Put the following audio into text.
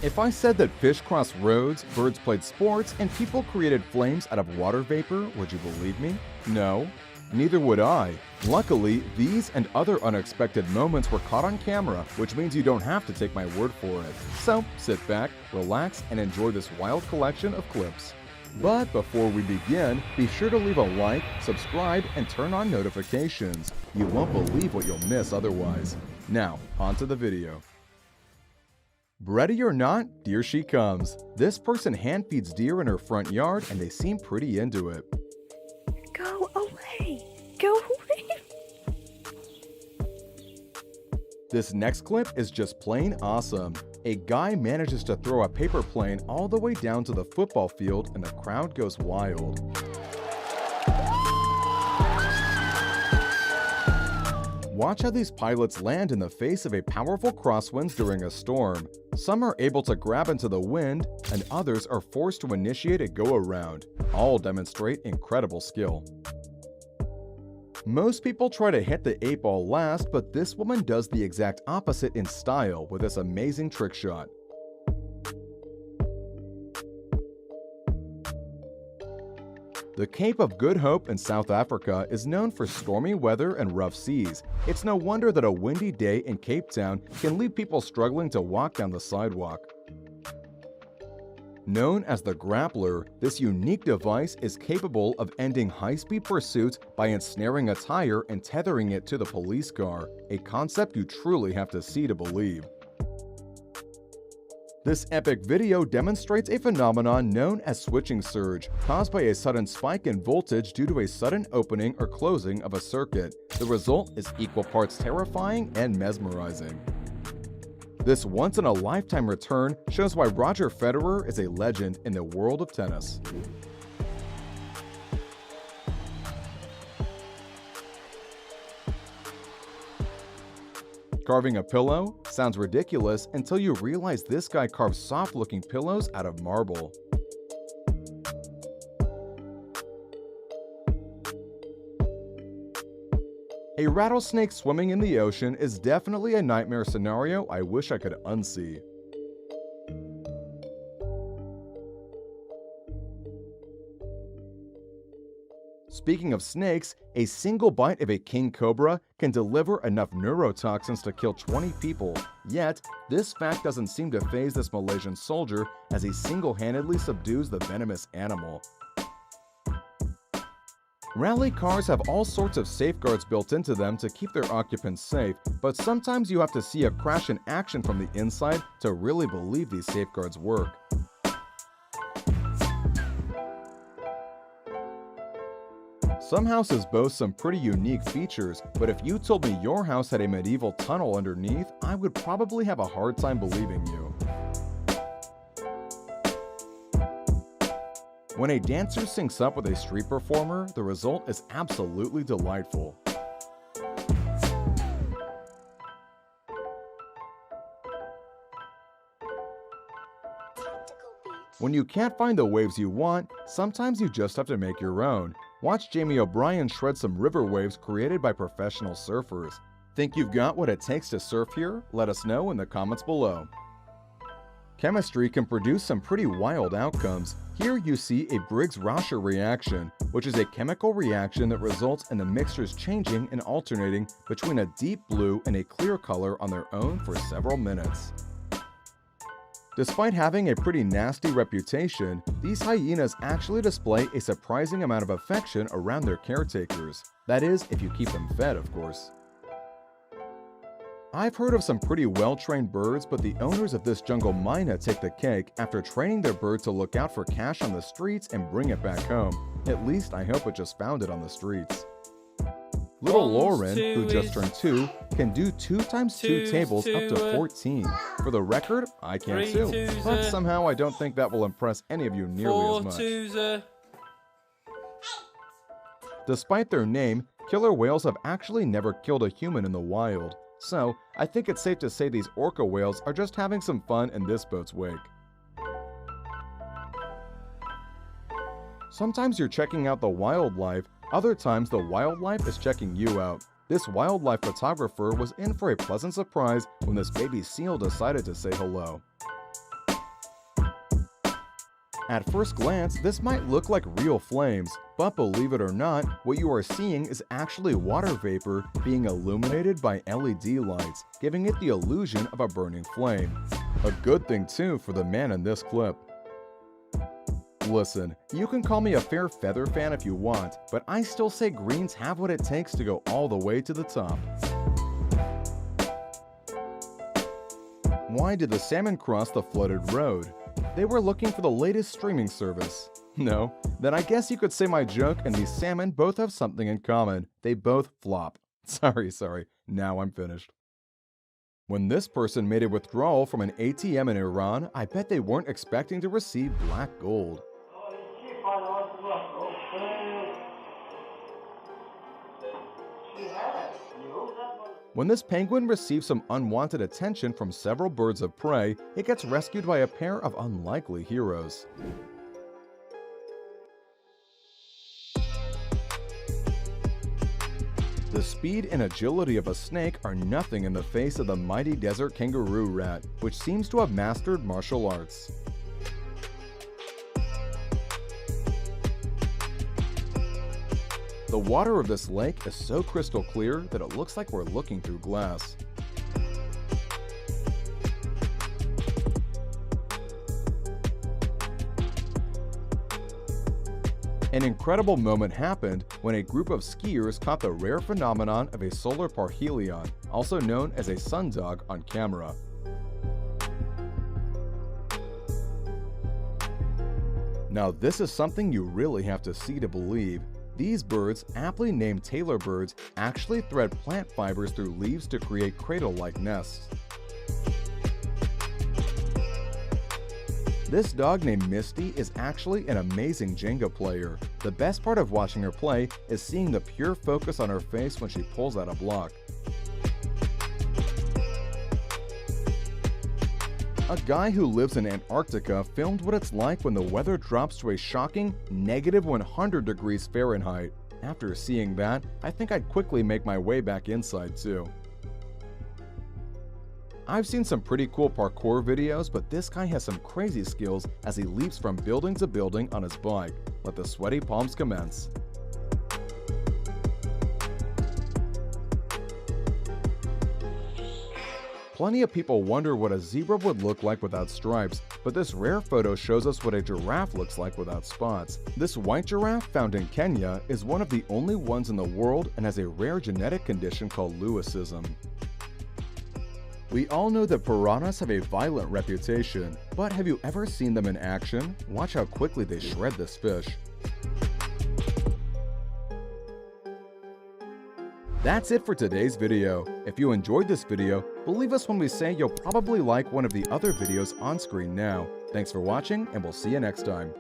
If I said that fish crossed roads, birds played sports, and people created flames out of water vapor, would you believe me? No, neither would I. Luckily, these and other unexpected moments were caught on camera, which means you don't have to take my word for it. So sit back, relax, and enjoy this wild collection of clips. But before we begin, be sure to leave a like, subscribe, and turn on notifications. You won't believe what you'll miss otherwise. Now, on to the video. Ready or not, here she comes. This person hand feeds deer in her front yard and they seem pretty into it. Go away! Go away! This next clip is just plain awesome. A guy manages to throw a paper plane all the way down to the football field and the crowd goes wild. Watch how these pilots land in the face of a powerful crosswinds during a storm. Some are able to grab into the wind, and others are forced to initiate a go-around. All demonstrate incredible skill. Most people try to hit the 8-ball last, but this woman does the exact opposite in style with this amazing trick shot. The Cape of Good Hope in South Africa is known for stormy weather and rough seas. It's no wonder that a windy day in Cape Town can leave people struggling to walk down the sidewalk. Known as the grappler, this unique device is capable of ending high-speed pursuits by ensnaring a tire and tethering it to the police car, a concept you truly have to see to believe. This epic video demonstrates a phenomenon known as switching surge, caused by a sudden spike in voltage due to a sudden opening or closing of a circuit. The result is equal parts terrifying and mesmerizing. This once-in-a-lifetime return shows why Roger Federer is a legend in the world of tennis. Carving a pillow? Sounds ridiculous until you realize this guy carves soft-looking pillows out of marble. A rattlesnake swimming in the ocean is definitely a nightmare scenario I wish I could unsee. Speaking of snakes, a single bite of a king cobra can deliver enough neurotoxins to kill 20 people. Yet, this fact doesn't seem to faze this Malaysian soldier as he single-handedly subdues the venomous animal. Rally cars have all sorts of safeguards built into them to keep their occupants safe, but sometimes you have to see a crash in action from the inside to really believe these safeguards work. Some houses boast some pretty unique features, but if you told me your house had a medieval tunnel underneath, I would probably have a hard time believing you. When a dancer syncs up with a street performer, the result is absolutely delightful. When you can't find the waves you want, sometimes you just have to make your own. Watch Jamie O'Brien shred some river waves created by professional surfers. Think you've got what it takes to surf here? Let us know in the comments below. Chemistry can produce some pretty wild outcomes. Here you see a Briggs-Rauscher reaction, which is a chemical reaction that results in the mixtures changing and alternating between a deep blue and a clear color on their own for several minutes. Despite having a pretty nasty reputation, these hyenas actually display a surprising amount of affection around their caretakers. That is, if you keep them fed, of course. I've heard of some pretty well-trained birds, but the owners of this jungle myna take the cake after training their bird to look out for cash on the streets and bring it back home. At least I hope it just found it on the streets. Little Lauren, who just turned 2, can do 2 times 2 tables up to 14. For the record, I can too, but somehow I don't think that will impress any of you nearly as much. Despite their name, killer whales have actually never killed a human in the wild, so I think it's safe to say these orca whales are just having some fun in this boat's wake. Sometimes you're checking out the wildlife, other times the wildlife is checking you out. This wildlife photographer was in for a pleasant surprise when this baby seal decided to say hello. At first glance, this might look like real flames, but believe it or not, what you are seeing is actually water vapor being illuminated by LED lights, giving it the illusion of a burning flame. A good thing too for the man in this clip. Listen, you can call me a fair feather fan if you want, but I still say greens have what it takes to go all the way to the top. Why did the salmon cross the flooded road? They were looking for the latest streaming service. No? Then I guess you could say my joke and these salmon both have something in common. They both flop. Sorry. Now I'm finished. When this person made a withdrawal from an ATM in Iran, I bet they weren't expecting to receive black gold. When this penguin receives some unwanted attention from several birds of prey, it gets rescued by a pair of unlikely heroes. The speed and agility of a snake are nothing in the face of the mighty desert kangaroo rat, which seems to have mastered martial arts. The water of this lake is so crystal clear that it looks like we're looking through glass. An incredible moment happened when a group of skiers caught the rare phenomenon of a solar parhelion, also known as a sundog, on camera. Now this is something you really have to see to believe. These birds, aptly named tailor birds, actually thread plant fibers through leaves to create cradle-like nests. This dog named Misty is actually an amazing Jenga player. The best part of watching her play is seeing the pure focus on her face when she pulls out a block. A guy who lives in Antarctica filmed what it's like when the weather drops to a shocking -100 degrees Fahrenheit. After seeing that, I think I'd quickly make my way back inside too. I've seen some pretty cool parkour videos, but this guy has some crazy skills as he leaps from building to building on his bike. Let the sweaty palms commence. Plenty of people wonder what a zebra would look like without stripes, but this rare photo shows us what a giraffe looks like without spots. This white giraffe, found in Kenya, is one of the only ones in the world and has a rare genetic condition called Lewisism. We all know that piranhas have a violent reputation, but have you ever seen them in action? Watch how quickly they shred this fish. That's it for today's video. If you enjoyed this video, believe us when we say you'll probably like one of the other videos on screen now. Thanks for watching, and we'll see you next time.